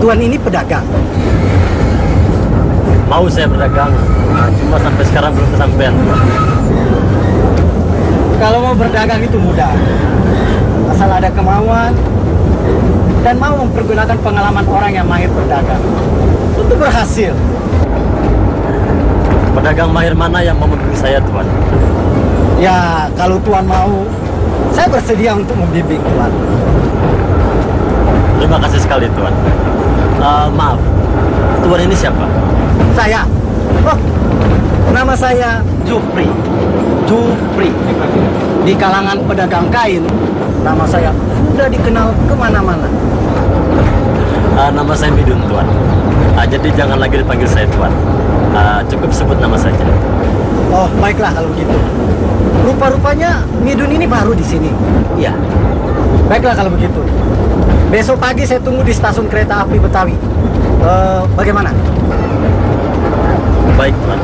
Tuan ini pedagang. Mau saya berdagang, cuma sampai sekarang belum kesampaian. Kalau mau berdagang itu mudah. Asal ada kemauan dan mau mempergunakan pengalaman orang yang mahir berdagang. Tentu berhasil. Pedagang mahir mana yang mau membimbing saya, Tuan? Ya, kalau Tuan mau, saya bersedia untuk membimbing Tuan. Terima kasih sekali, Tuan. Maaf, Tuan ini siapa? Saya. Oh, nama saya Jupri. Jupri. Di kalangan pedagang kain, nama saya sudah dikenal kemana-mana. Nama saya Midun, Tuan. Jadi jangan lagi dipanggil saya Tuan. Cukup sebut nama saja. Oh, baiklah kalau gitu. Rupa-rupanya Midun ini baru di sini. Iya. Baiklah kalau begitu. Besok pagi saya tunggu di stasiun kereta api Betawi. Bagaimana? Baik, Tuan.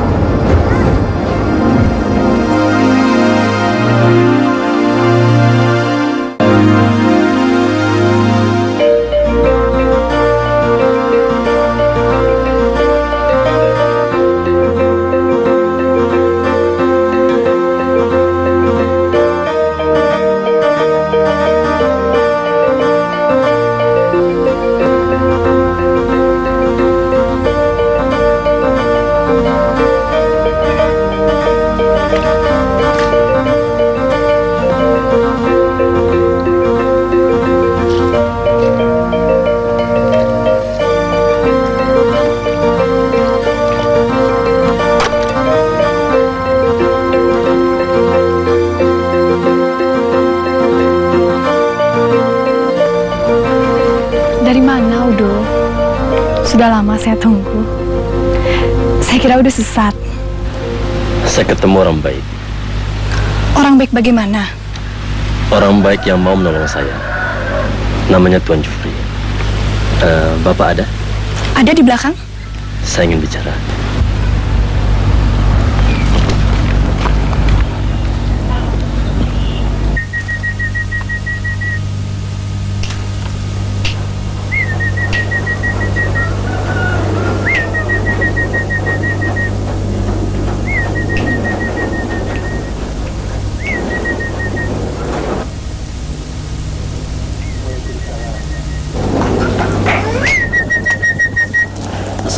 Dari mana, Udo? Sudah lama saya tunggu. Saya kira udah sesat. Saya ketemu orang baik. Orang baik bagaimana? Orang baik yang mau menolong saya. Namanya Tuan Jufri. Bapak ada? Ada di belakang? Saya ingin bicara.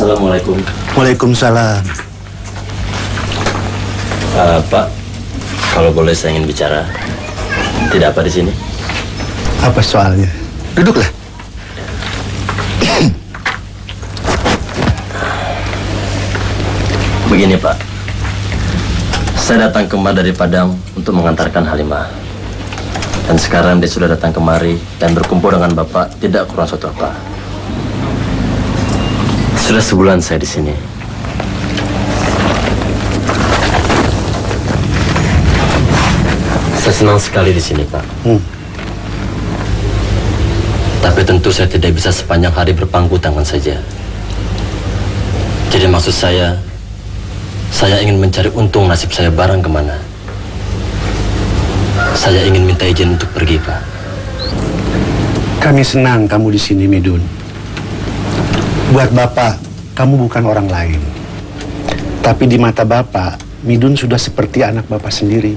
Assalamualaikum. Waalaikumsalam. Pak, kalau boleh saya ingin bicara. Tidak apa di sini? Apa soalnya? Duduklah. Begini, Pak. Saya datang kemari dari Padang untuk mengantarkan Halimah. Dan sekarang dia sudah datang kemari dan berkumpul dengan Bapak tidak kurang suatu apa. Sudah sebulan saya di sini. Saya senang sekali di sini, Pak. Tapi tentu saya tidak bisa sepanjang hari berpangku tangan saja. Jadi maksud saya ingin mencari untung nasib saya barang kemana. Saya ingin minta izin untuk pergi, Pak. Kami senang kamu di sini, Midun. Buat Bapak, kamu bukan orang lain. Tapi di mata Bapak, Midun sudah seperti anak Bapak sendiri.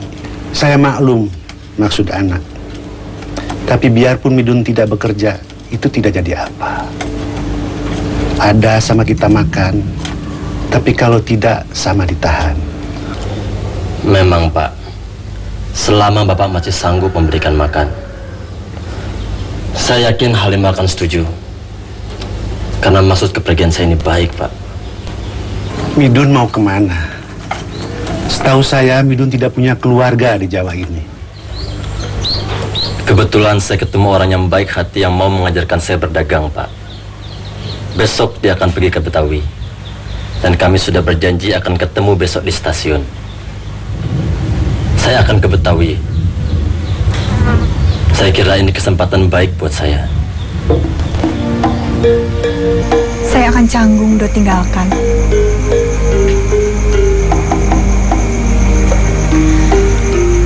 Saya maklum maksud anak. Tapi biarpun Midun tidak bekerja, itu tidak jadi apa. Ada sama kita makan, tapi kalau tidak sama ditahan. Memang, Pak. Selama Bapak masih sanggup memberikan makan, saya yakin Halimah akan setuju. Karena maksud kepergian saya ini baik, Pak. Midun mau kemana? Setahu saya, Midun tidak punya keluarga di Jawa ini. Kebetulan saya ketemu orang yang baik hati yang mau mengajarkan saya berdagang, Pak. Besok dia akan pergi ke Betawi. Dan kami sudah berjanji akan ketemu besok di stasiun. Saya akan ke Betawi. Saya kira ini kesempatan baik buat saya. Saya akan canggung Udo tinggalkan.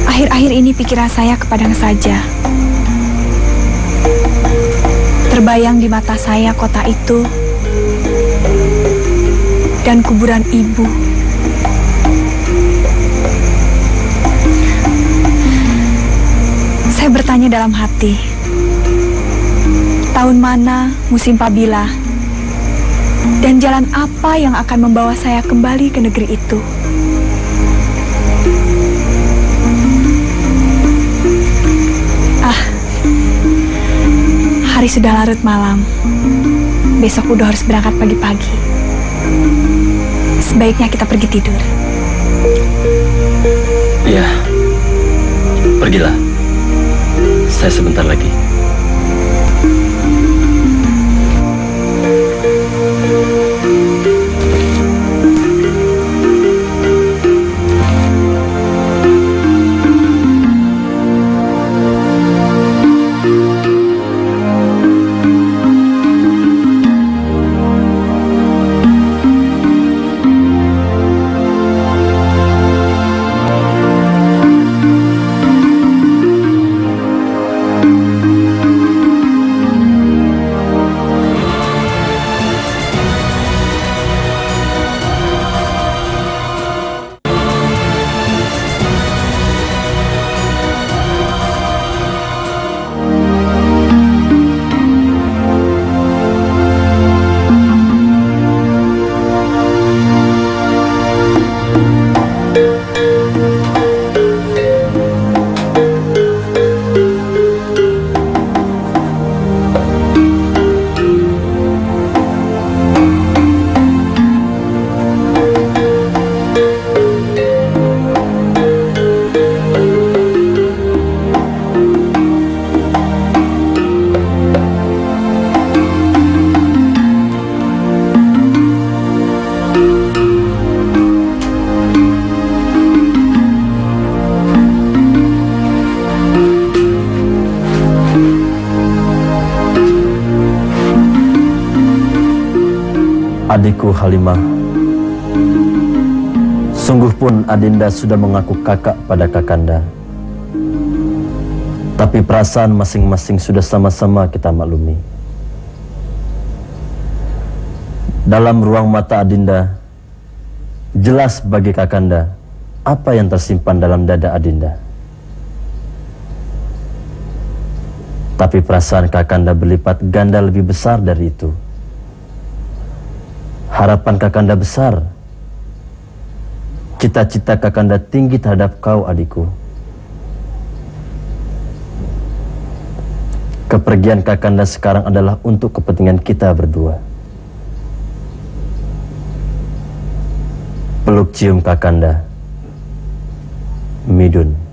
Akhir-akhir ini pikiran saya ke Padang saja. Terbayang di mata saya kota itu dan kuburan ibu. Saya bertanya dalam hati, tahun mana, musim pabila, dan jalan apa yang akan membawa saya kembali ke negeri itu. Hari sudah larut malam. Besok udah harus berangkat pagi-pagi. Sebaiknya kita pergi tidur. Iya. Pergilah. Saya sebentar lagi. Adikku Halimah, sungguh pun Adinda sudah mengaku kakak pada Kakanda. Tapi perasaan masing-masing sudah sama-sama kita maklumi. Dalam ruang mata Adinda, jelas bagi Kakanda apa yang tersimpan dalam dada Adinda. Tapi perasaan Kakanda berlipat ganda lebih besar dari itu. Harapan Kakanda besar. Cita-cita Kakanda tinggi terhadap kau, adikku. Kepergian Kakanda sekarang adalah untuk kepentingan kita berdua. Peluk cium Kakanda, Midun.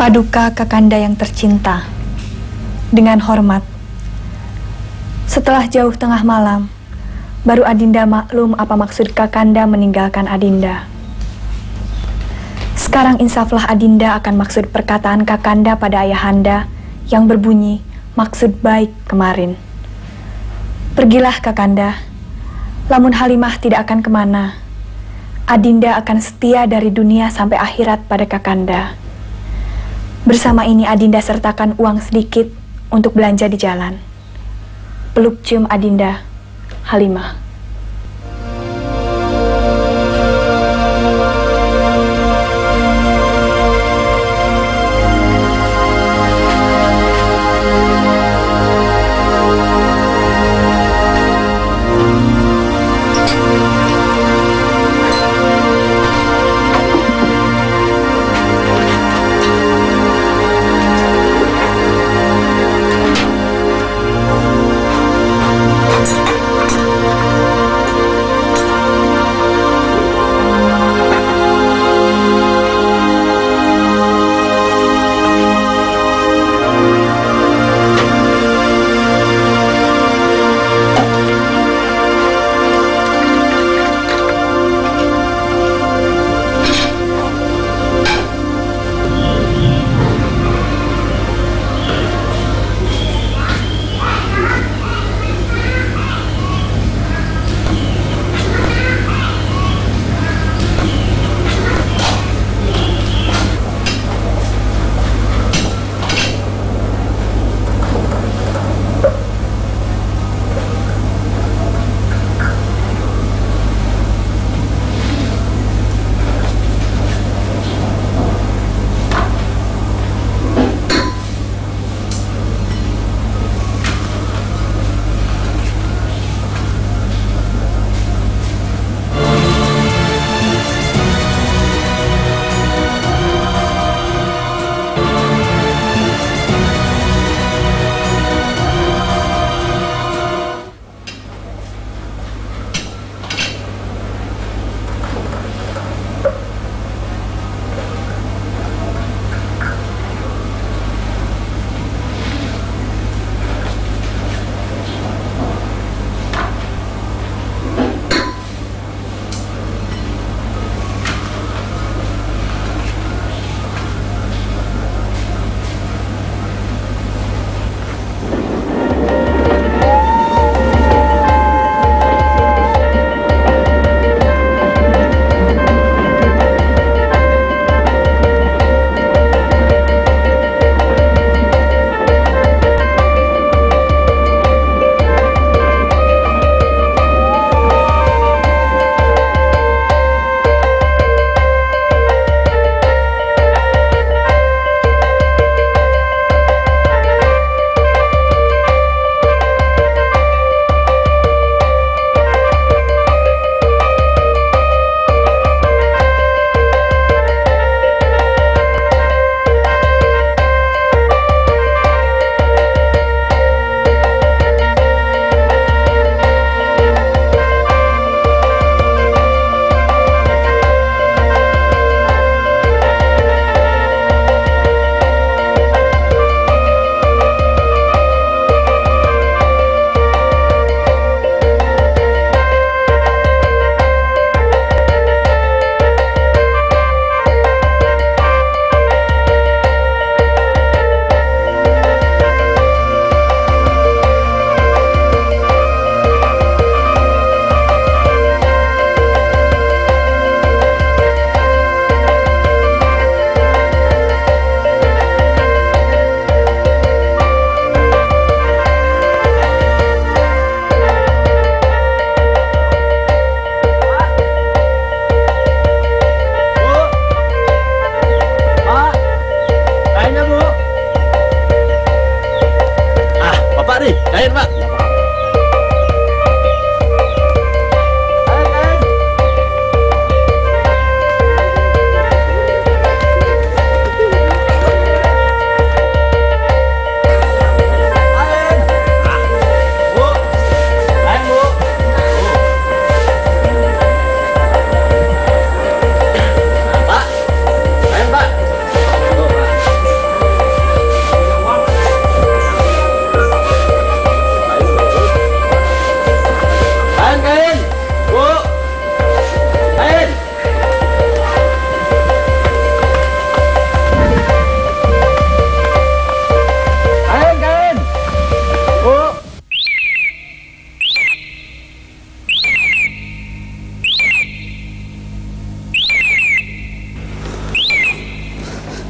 Paduka Kakanda yang tercinta, dengan hormat. Setelah jauh tengah malam, baru Adinda maklum apa maksud Kakanda meninggalkan Adinda. Sekarang insaflah Adinda akan maksud perkataan Kakanda pada ayahanda yang berbunyi maksud baik kemarin. Pergilah Kakanda. Lamun Halimah tidak akan kemana. Adinda akan setia dari dunia sampai akhirat pada Kakanda. Bersama ini Adinda sertakan uang sedikit untuk belanja di jalan. Peluk cium Adinda, Halimah.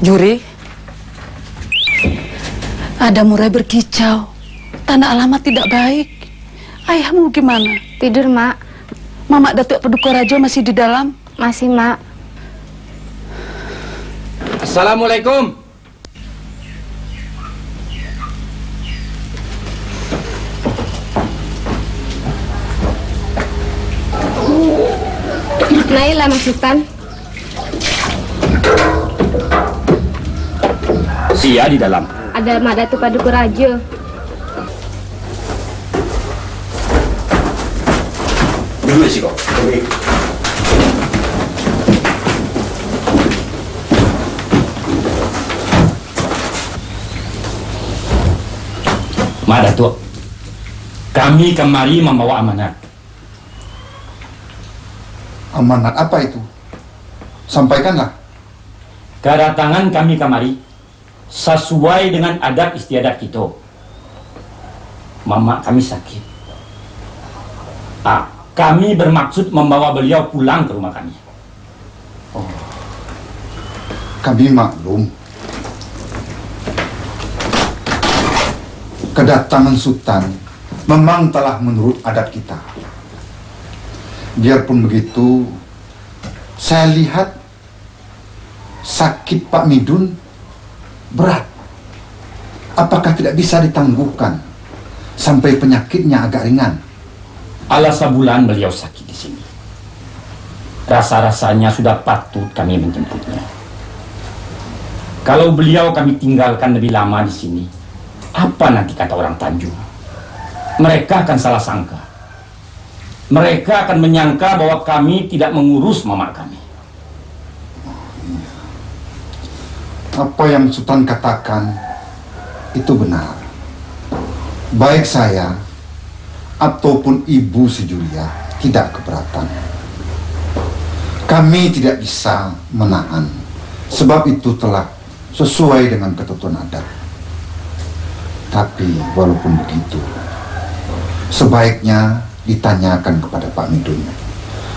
Juri, ada murai berkicau. Tanda alamat tidak baik. Ayahmu gimana? Tidur, Mak. Mamak Datuk Paduka Raja masih di dalam? Masih, Mak. Assalamualaikum. Nailah, Mas Sultan. Sia di dalam. Ada Mak Datuk Paduka Raja. Duduk sih kok. Mak Datuk, kami kemari membawa amanat. Amanat apa itu? Sampaikanlah. Kedatangan kami kemari sesuai dengan adat istiadat kita. Mama kami sakit. Kami bermaksud membawa beliau pulang ke rumah kami. Kami maklum. Kedatangan Sultan memang telah menurut adat kita. Biarpun begitu, saya lihat sakit Pak Midun berat. Apakah tidak bisa ditangguhkan sampai penyakitnya agak ringan? Alas sebulan beliau sakit di sini. Rasa-rasanya sudah patut kami menjemputnya. Kalau beliau kami tinggalkan lebih lama di sini, apa nanti kata orang Tanjung? Mereka akan salah sangka. Mereka akan menyangka bahwa kami tidak mengurus mamak kami. Apa yang Sultan katakan itu benar. Baik saya ataupun Ibu Sejulia tidak keberatan. Kami tidak bisa menahan, sebab itu telah sesuai dengan ketentuan adat. Tapi walaupun begitu, sebaiknya ditanyakan kepada Pak Midun,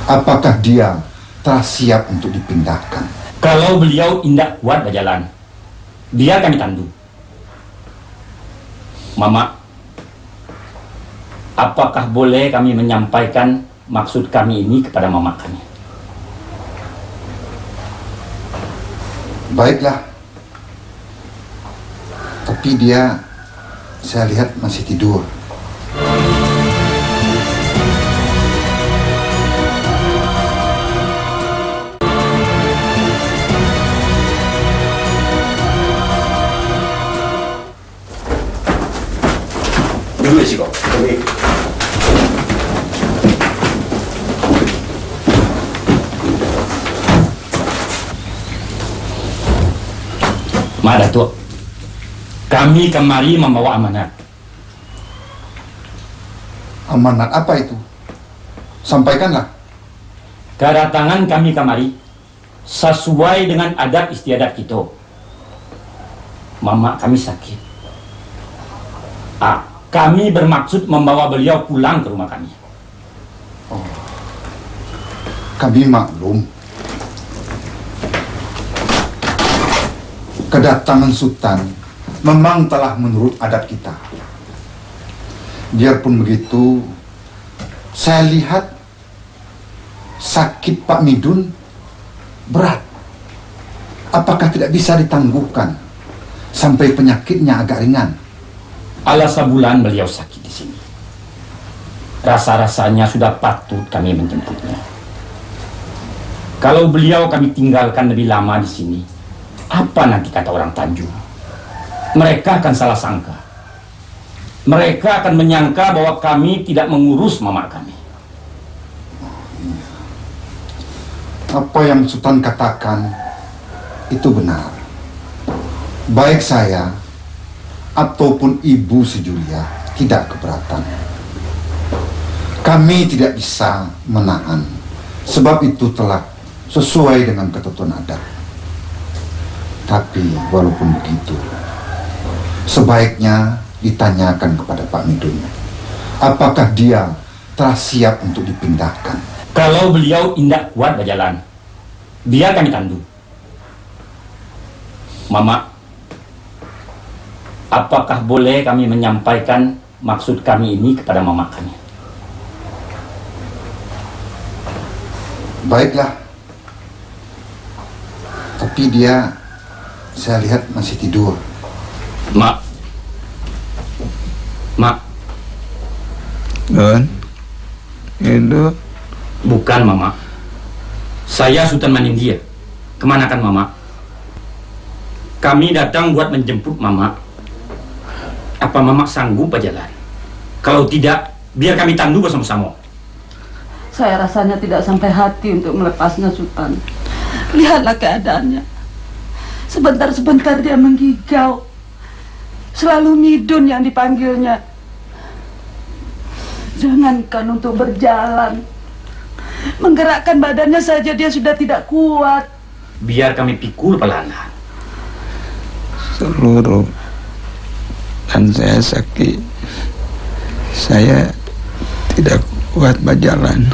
apakah dia telah siap untuk dipindahkan. Kalau beliau tidak kuat berjalan, biar kami tandu. Mama, apakah boleh kami menyampaikan maksud kami ini kepada mama kami? Baiklah. Tapi dia, saya lihat masih tidur. Dulu sih kok. Mak Datuk, kami kemari membawa amanat. Amanat apa itu? Sampaikanlah. Kedatangan kami kemari sesuai dengan adat istiadat kita. Mama kami sakit. Kami bermaksud membawa beliau pulang ke rumah kami. Kami maklum. Kedatangan Sultan memang telah menurut adat kita. Biarpun begitu, saya lihat sakit Pak Midun berat. Apakah tidak bisa ditangguhkan sampai penyakitnya agak ringan? Alas sebulan beliau sakit di sini. Rasa-rasanya sudah patut kami menjemputnya. Kalau beliau kami tinggalkan lebih lama di sini, apa nanti kata orang Tanjung? Mereka akan salah sangka. Mereka akan menyangka bahwa kami tidak mengurus mama kami. Apa yang Sultan katakan itu benar. Baik saya ataupun Ibu Sejulia tidak keberatan. Kami tidak bisa menahan, sebab itu telah sesuai dengan ketentuan adat. Tapi walaupun begitu, sebaiknya ditanyakan kepada Pak Midun, apakah dia telah siap untuk dipindahkan. Kalau beliau tidak kuat berjalan, biar kami tandu. Mama, apakah boleh kami menyampaikan maksud kami ini kepada mama kami? Baiklah. Tapi dia, saya lihat masih tidur. Mak. Don, itu Bukan, Mama. Saya Sultan Manindya. Kemana kan, Mama? Kami datang buat menjemput Mama. Apa Mama sanggup berjalan? Kalau tidak, biar kami tandu bersama-sama. Saya rasanya tidak sampai hati untuk melepasnya, Sultan. Lihatlah keadaannya. Sebentar-sebentar dia menggigau. Selalu Midun yang dipanggilnya. Jangankan untuk berjalan, menggerakkan badannya saja dia sudah tidak kuat. Biar kami pikul pelan-pelan. seluruh dan saya sakit. Saya tidak kuat berjalan.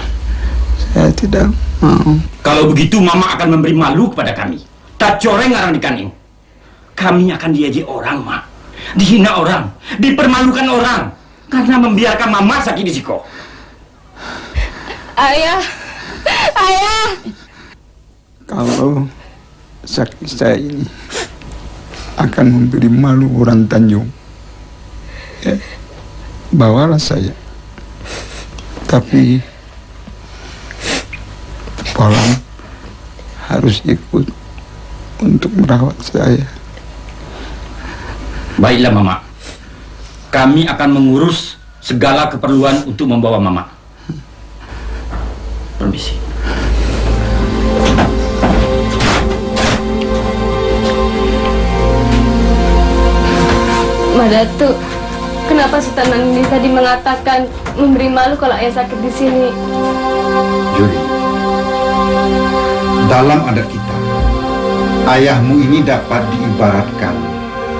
Saya tidak mau. Kalau begitu Mama akan memberi malu kepada kami. Tak coreng orang di kaning. Kami akan diejek orang, Mak. Dihina orang, dipermalukan orang. Karena membiarkan Mama sakit di siko. Ayah, ayah. Kalau sakit saya ini akan memberi malu orang Tanjung, ya, bawalah saya. Tapi Polang harus ikut untuk merawat saya. Baiklah, Mama. Kami akan mengurus segala keperluan untuk membawa Mama. Permisi. Madatu, kenapa Sultan Manindya tadi mengatakan memberi malu kalau ayah sakit di sini? Juli, dalam adat kita, ayahmu ini dapat diibaratkan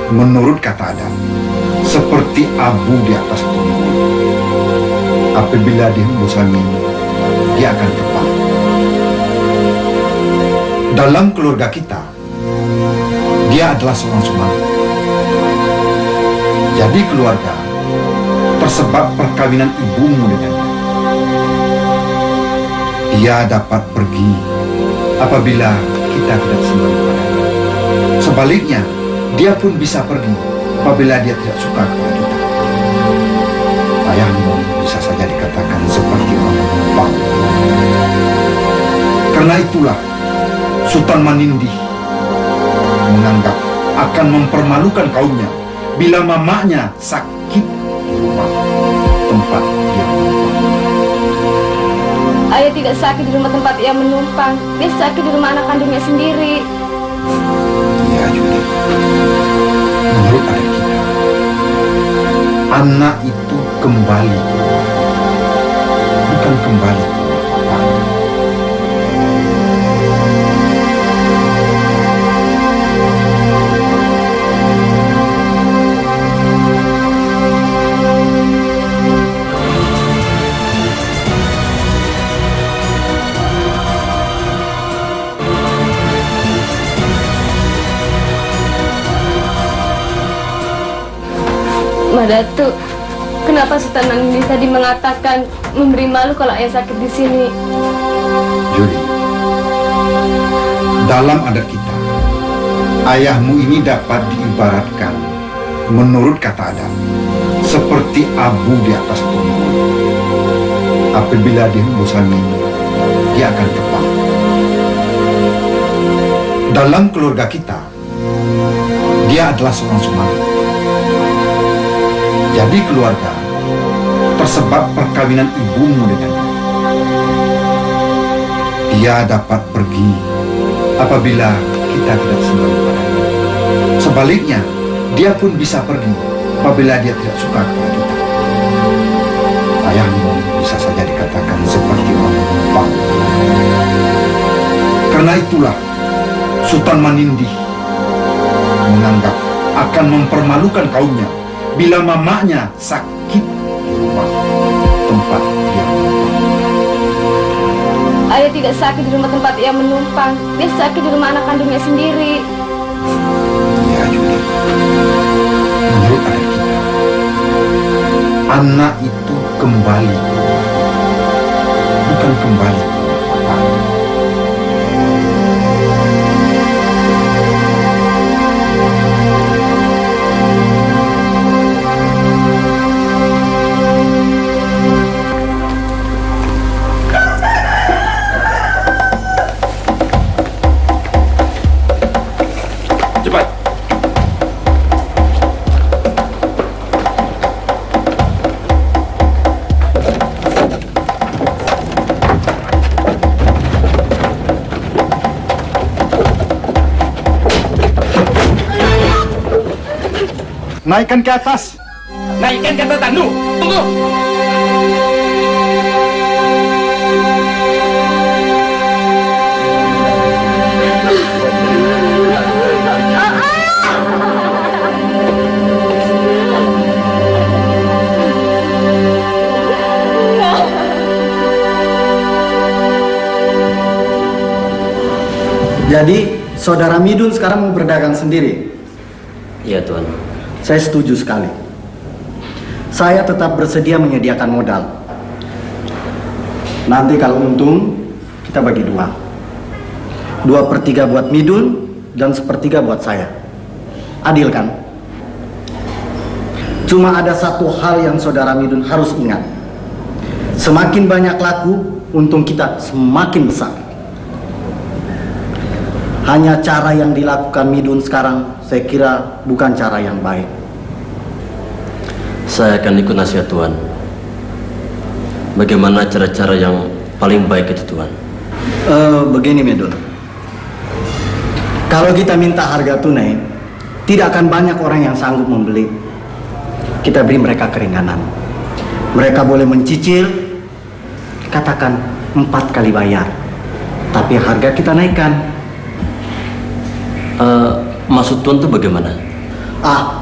menurut kata adat seperti abu di atas tumpeng. Apabila dihembus angin, dia akan terbang. Dalam keluarga kita, dia adalah seorang suami. Jadi keluarga tersebab perkawinan ibumu dengannya. Dia dapat pergi apabila kita tidak senang padanya. Sebaliknya, dia pun bisa pergi apabila dia tidak suka kepada kita. Ayahmu bisa saja dikatakan seperti orang menumpang. Karena itulah Sultan Manindya menganggap akan mempermalukan kaumnya bila mamanya sakit di rumah tempat dia menumpang. Ayah tidak sakit di rumah tempat ia menumpang. Dia sakit di rumah anak kandungnya sendiri. Ya, Juli. Menurut adat kita, anak itu kembali, bukan kembali ke rumah bapaknya. Madatu, kenapa Sultan Manindya tadi mengatakan memberi malu kalau ayah sakit di sini? Juli, dalam adat kita, ayahmu ini dapat diibaratkan menurut kata adat seperti abu di atas tumpeng. Apabila dihembus angin, dia akan terbang. Dalam keluarga kita, dia adalah seorang suami. Jadi keluarga tersebab perkawinan ibumu dengannya. Dia dapat pergi apabila kita tidak senang padanya. Sebaliknya, dia pun bisa pergi apabila dia tidak suka kepada kita. Ayahmu bisa saja dikatakan seperti orang menumpang. Karena itulah Sultan Manindya menganggap akan mempermalukan kaumnya bila mamanya sakit di rumah tempat dia menumpang. Ayah tidak sakit di rumah tempat ia menumpang. Dia sakit di rumah anak kandungnya sendiri. kepada kita. Anak itu kembali, bukan kembali ke Bapak. Cepat. Naikkan ke atas. Naikkan kata Tandu. Tunggu. Jadi, saudara Midun sekarang mau berdagang sendiri. Iya, Tuan. Saya setuju sekali. Saya tetap bersedia menyediakan modal. Nanti kalau untung, kita bagi dua. 2/3 buat Midun dan 1/3 buat saya. Adil kan? Cuma ada satu hal yang saudara Midun harus ingat. Semakin banyak laku, untung kita semakin besar. Hanya cara yang dilakukan Midun sekarang, saya kira bukan cara yang baik. Saya akan ikut nasihat Tuan. Bagaimana cara-cara yang paling baik itu, Tuan? Begini, Midun. Kalau kita minta harga tunai, tidak akan banyak orang yang sanggup membeli. Kita beri mereka keringanan. Mereka boleh mencicil, katakan 4 kali bayar. Tapi harga kita naikkan. Maksud Tuan itu bagaimana?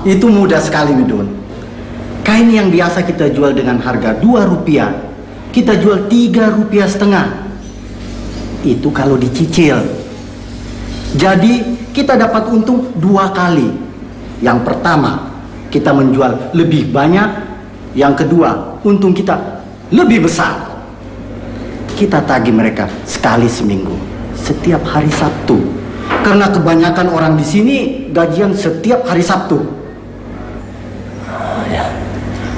Itu mudah sekali, Midun. Kain yang biasa kita jual dengan harga Rp2, kita jual Rp3,5. Itu kalau dicicil. Jadi kita dapat untung 2 kali. Yang pertama, kita menjual lebih banyak. Yang kedua, untung kita lebih besar. Kita tagih mereka sekali seminggu, setiap hari Sabtu. Karena kebanyakan orang di sini gajian setiap hari Sabtu. Ya,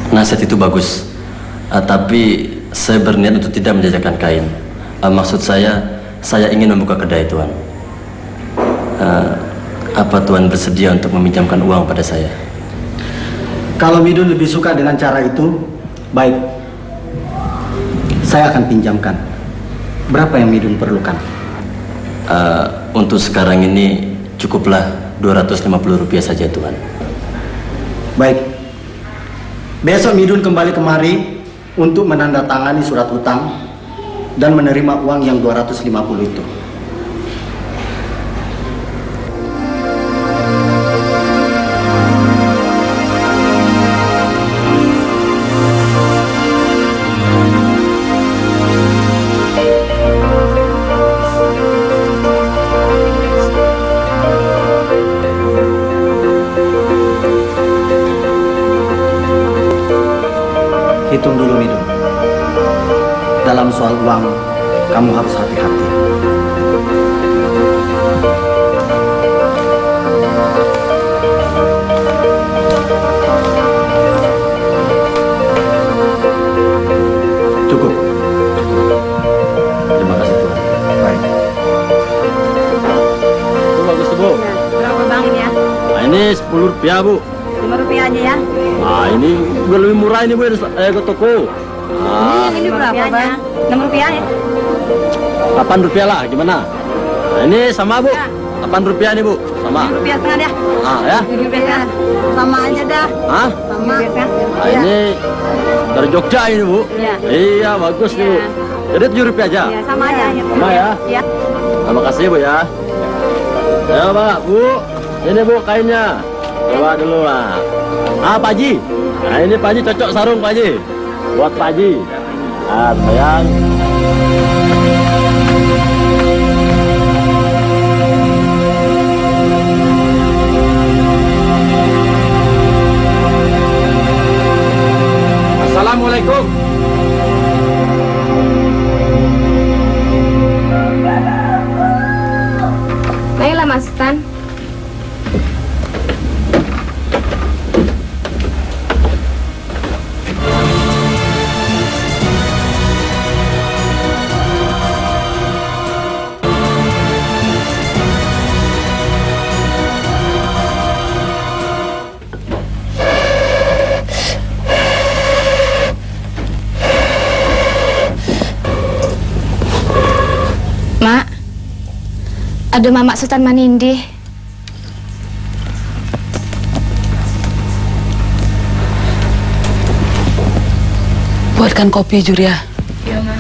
nasihat itu bagus. Tapi saya berniat untuk tidak menjajakan kain. Maksud saya ingin membuka kedai, Tuan. Apa Tuan bersedia untuk meminjamkan uang pada saya? Kalau Midun lebih suka dengan cara itu, baik. Saya akan pinjamkan. Berapa yang Midun perlukan? Untuk sekarang ini cukuplah Rp250 saja, Tuan. Baik. Besok Midun kembali kemari untuk menandatangani surat hutang dan menerima uang yang 250 itu. Hitung dulu, Midun. Dalam soal uang, kamu harus hati-hati. Cukup. Terima kasih, Tuan. Baik. Itu bagus, Bu. Berapa bang ini ya? Nah, ini Rp10, Bu. Rp5 aja ya. Nah, ini juga lebih murah ini, Bu, ke toko. Ini berapa bang? Rp6 ya? Rp8 lah, gimana? Nah, ini sama, Bu. Rp8 nih, Bu. Sama. Rp7,5 deh. Ya. Rp7,5. Sama aja dah. Hah? Sama. Nah, ini dari Jogja ini, Bu. Iya. Iya, bagus nih, Bu. Jadi Rp7 aja. Ya, sama aja. Sama ya? Iya. Terima kasih, Bu ya. Ya, Pak, Bu. Ini, Bu, kainnya. Coba dulu lah. Pak Haji. Nah, ini Pak Haji cocok sarung, Pak Haji. Buat Pak Haji. Sayang. Mas Sultan. Mak, ada Mamak Sultan Manindih. Buatkan kopi, Juria. Iya, Ma.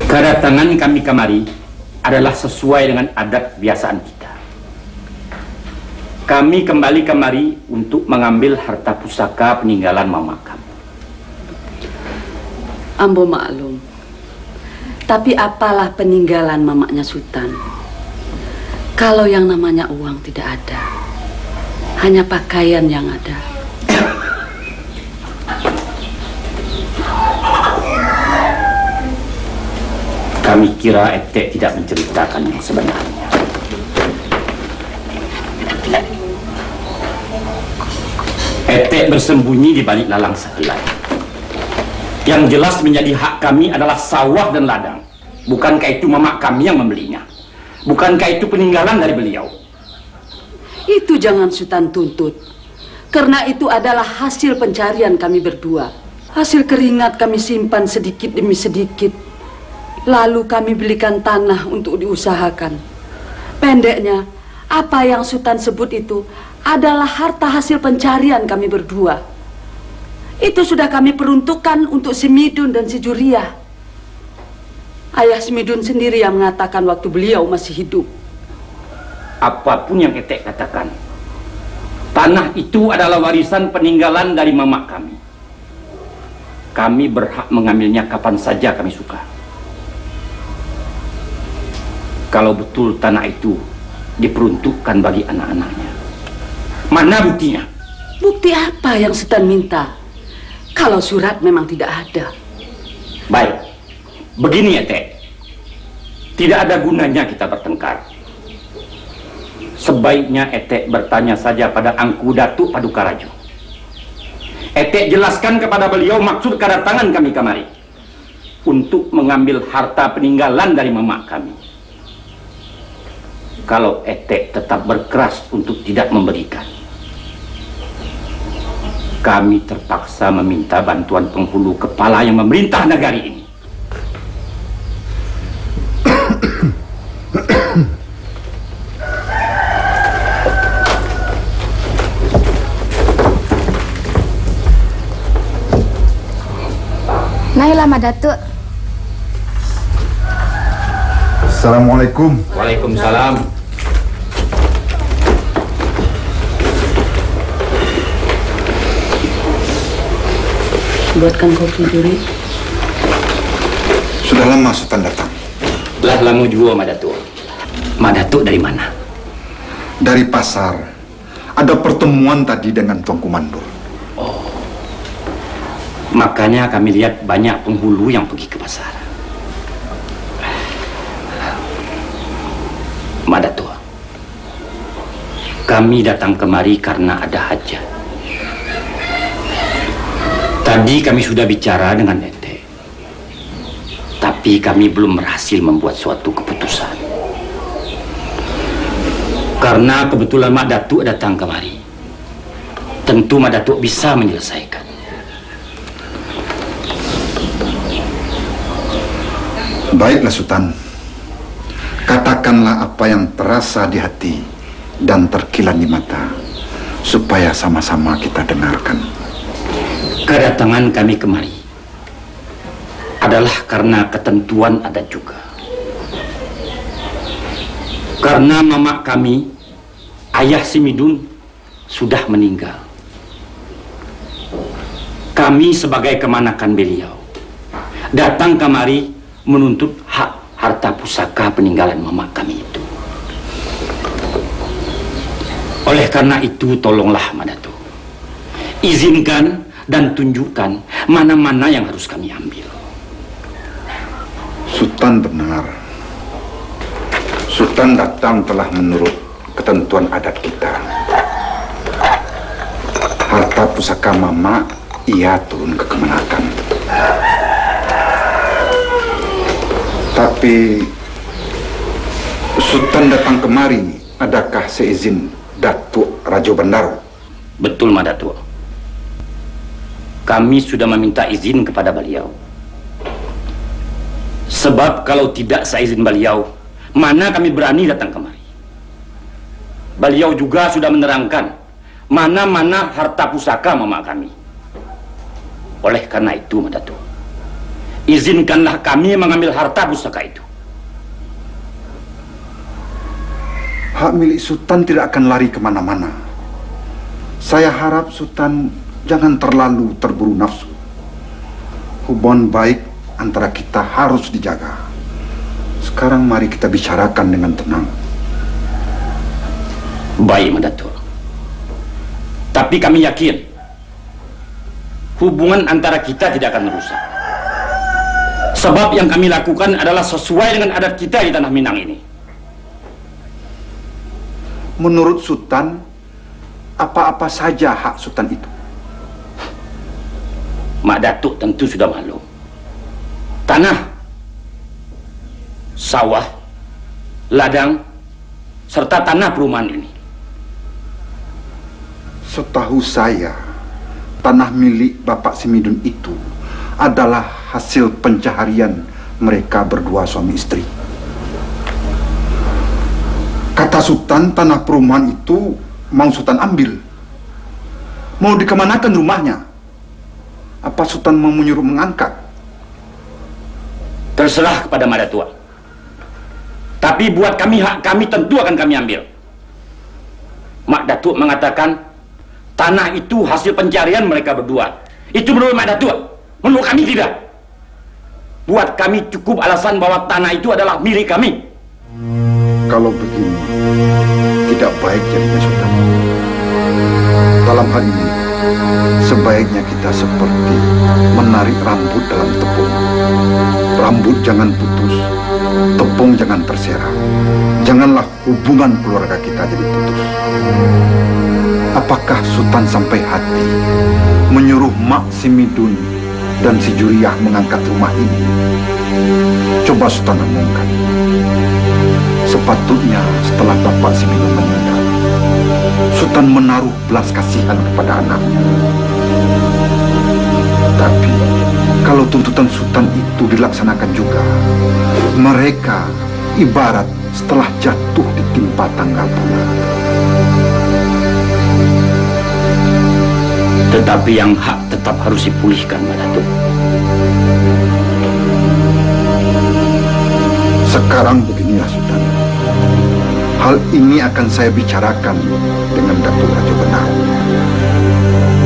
Kedatangan kami kemari adalah sesuai dengan adat kebiasaan kita. Kami kembali kemari untuk mengambil harta pusaka peninggalan mama kami. Ambo maklum. Tapi apalah peninggalan mamaknya Sultan? Kalau yang namanya uang tidak ada. Hanya pakaian yang ada. Kami kira Etek tidak menceritakan yang sebenarnya. Etek bersembunyi di balik lalang sehelai. Yang jelas menjadi hak kami adalah sawah dan ladang. Bukankah itu mamak kami yang membelinya? Bukankah itu peninggalan dari beliau? Itu jangan Sultan tuntut. Karena itu adalah hasil pencarian kami berdua. Hasil keringat kami simpan sedikit demi sedikit. Lalu kami belikan tanah untuk diusahakan. Pendeknya, apa yang Sultan sebut itu adalah harta hasil pencarian kami berdua. Itu sudah kami peruntukkan untuk si Midun dan si Juria. Ayah si Midun sendiri yang mengatakan waktu beliau masih hidup. Apapun yang Etek katakan, tanah itu adalah warisan peninggalan dari mamak kami. Kami berhak mengambilnya kapan saja kami suka. Kalau betul tanah itu diperuntukkan bagi anak-anaknya, mana buktinya? Bukti apa yang Sultan minta? Kalau surat memang tidak ada. Baik, begini Etek. Tidak ada gunanya kita bertengkar. Sebaiknya Etek bertanya saja pada Angku Datuk Padukarajo. Etek jelaskan kepada beliau maksud kedatangan kami kemari. Untuk mengambil harta peninggalan dari mamak kami. Kalau Etek tetap berkeras untuk tidak memberikan, kami terpaksa meminta bantuan penghulu kepala yang memerintah negari ini. Nailah, Ma Datuk. Assalamualaikum. Waalaikumsalam. Buatkan kopi, Juri. Sudah lama Sultan datang. Lah lama juga, Madatuk. Madatuk dari mana? Dari pasar. Ada pertemuan tadi dengan Tuan Komando. Oh. Makanya kami lihat banyak penghulu yang pergi ke pasar. Madatuk, kami datang kemari karena ada hajat. Tadi kami sudah bicara dengan Etek, tapi kami belum berhasil membuat suatu keputusan. Karena kebetulan Mak Datuk datang kemari, tentu Mak Datuk bisa menyelesaikan. Baiklah Sultan. Katakanlah apa yang terasa di hati dan terkilan di mata, supaya sama-sama kita dengarkan. Kedatangan kami kemari adalah karena ketentuan adat juga. Karena mamak kami, ayah si Midun, sudah meninggal. Kami sebagai kemanakan beliau datang kemari menuntut hak harta pusaka peninggalan mamak kami itu. Oleh karena itu, tolonglah Madatuk, izinkan dan tunjukkan mana-mana yang harus kami ambil. Sultan benar. Sultan datang telah menurut ketentuan adat kita. Harta pusaka Mama ia turun ke kemenakan. Tapi Sultan datang kemari, adakah seizin Datuk Rajo Bandaro? Betul, Ma Datuk. Kami sudah meminta izin kepada beliau. Sebab kalau tidak seizin beliau, mana kami berani datang kemari. Beliau juga sudah menerangkan mana-mana harta pusaka Mama kami. Oleh karena itu, Ma Datuk, izinkanlah kami mengambil harta pusaka itu. Hak milik Sultan tidak akan lari kemana-mana. Saya harap Sultan jangan terlalu terburu nafsu. Hubungan baik antara kita harus dijaga. Sekarang mari kita bicarakan dengan tenang. Baik, Ma Datuk. Tapi kami yakin hubungan antara kita tidak akan rusak. Sebab yang kami lakukan adalah sesuai dengan adat kita di Tanah Minang ini. Menurut Sultan, apa-apa saja hak Sultan itu? Mak Datuk tentu sudah maklum. Tanah, sawah, ladang, serta tanah perumahan ini. Setahu saya, tanah milik Bapak Semidun itu adalah hasil pencaharian mereka berdua suami istri. Kata Sultan, tanah perumahan itu mau Sultan ambil. Mau dikemanakan rumahnya? Apa Sultan mau menyuruh mengangkat? Terserah kepada Mak Datuk. Tapi buat kami, hak kami tentu akan kami ambil. Mak Datuk mengatakan tanah itu hasil pencarian mereka berdua. Itu menurut Mak Datuk. Menurut kami tidak. Buat kami cukup alasan bahwa tanah itu adalah milik kami. Kalau begini, tidak baik jadinya Sultan. Dalam hal ini, sebaiknya kita seperti menarik rambut dalam tepung. Rambut jangan putus, tepung jangan terserah. Janganlah hubungan keluarga kita jadi putus. Apakah Sultan sampai hati menyuruh Mak Semidun dan si Juriah mengangkat rumah ini? Coba Sultan renungkan. Sepatutnya setelah Bapak Semidun meninggal, Sultan menaruh belas kasihan kepada anaknya. Tapi kalau tuntutan Sultan itu dilaksanakan juga, mereka ibarat setelah jatuh ditimpa tanggal bulan. Tetapi yang hak tetap harus dipulihkan, Mak Datuk. Sekarang beginilah Sultan. Hal ini akan saya bicarakan dengan Datuk Rajo Benar.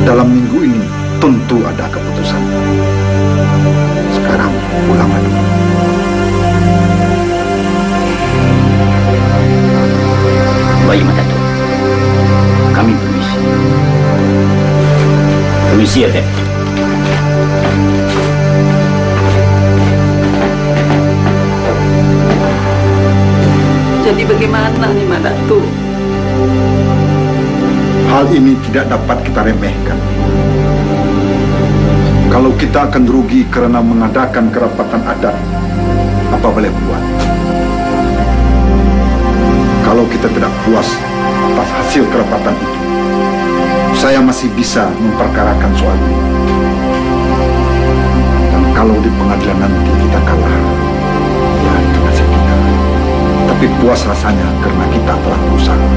Dalam minggu ini tentu ada keputusan. Sekarang pulanglah dulu. Baik, Mak Datuk. Kami permisi. Permisi ya, Teh. Jadi bagaimana nih Mak Datuk? Hal ini tidak dapat kita remehkan. Kalau kita akan rugi karena mengadakan kerapatan adat, apa boleh buat? Kalau kita tidak puas atas hasil kerapatan itu, saya masih bisa memperkarakan soal ini. Dan kalau di pengadilan nanti kita kalah, ya itu nasib kita. Tapi puas rasanya karena kita telah berusaha.